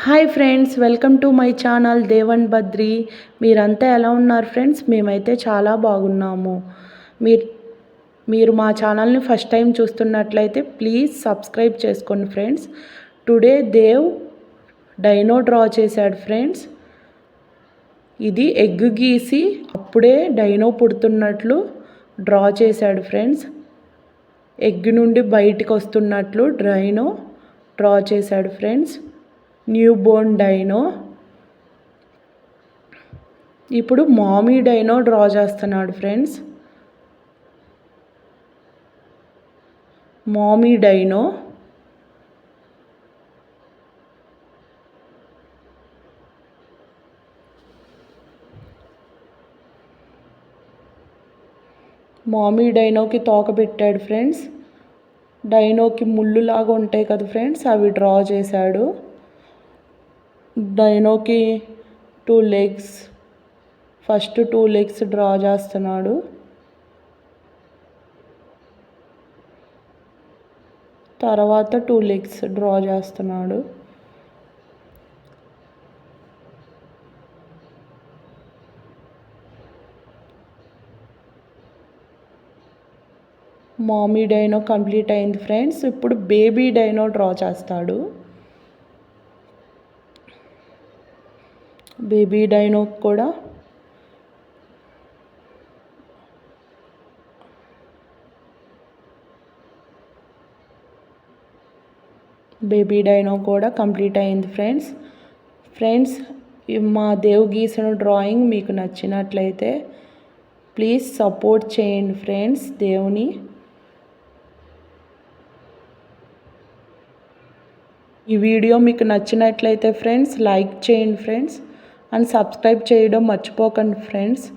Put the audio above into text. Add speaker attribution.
Speaker 1: Hi friends, welcome to my channel Devan Badri. మీరంతా ఎలా ఉన్నారు ఫ్రెండ్స్? మేమైతే చాలా బాగున్నాము. మీరు మీరు మా ఛానల్ని ఫస్ట్ టైం చూస్తున్నట్లయితే ప్లీజ్ సబ్స్క్రైబ్ చేసుకోండి friends. Today Dev dino draw చేశాడు ఫ్రెండ్స్. ఇది ఎగ్ గీసి అప్పుడే డైనో పుడుతున్నట్లు డ్రా చేశాడు ఫ్రెండ్స్. ఎగ్ నుండి బయటికి వస్తున్నట్లు డైనో డ్రా చేశాడు ఫ్రెండ్స్. Newborn dino. ఇప్పుడు మామీ డైనో డ్రా చేస్తున్నాడు ఫ్రెండ్స్. Mommy dino. మామీ డైనోకి తోక పెట్టాడు ఫ్రెండ్స్. డైనోకి ముళ్ళులాగా ఉంటాయి కదా ఫ్రెండ్స్, అవి డ్రా చేశాడు. డైనోకి 2 legs, ఫస్ట్ 2 legs డ్రా చేస్తున్నాడు. తర్వాత 2 legs డ్రా చేస్తున్నాడు. మామీ డైనో కంప్లీట్ అయింది ఫ్రెండ్స్. ఇప్పుడు బేబీ డైనో డ్రా చేస్తాడు. బేబీ డైనో కూడా కంప్లీట్ అయింది ఫ్రెండ్స్. మా దేవ్ గీసిన డ్రాయింగ్ మీకు నచ్చినట్లయితే ప్లీజ్ సపోర్ట్ చేయండి ఫ్రెండ్స్ దేవుని. ఈ వీడియో మీకు నచ్చినట్లయితే ఫ్రెండ్స్ లైక్ చేయండి ఫ్రెండ్స్, అండ్ సబ్స్క్రైబ్ చేయడం మర్చిపోకండి ఫ్రెండ్స్.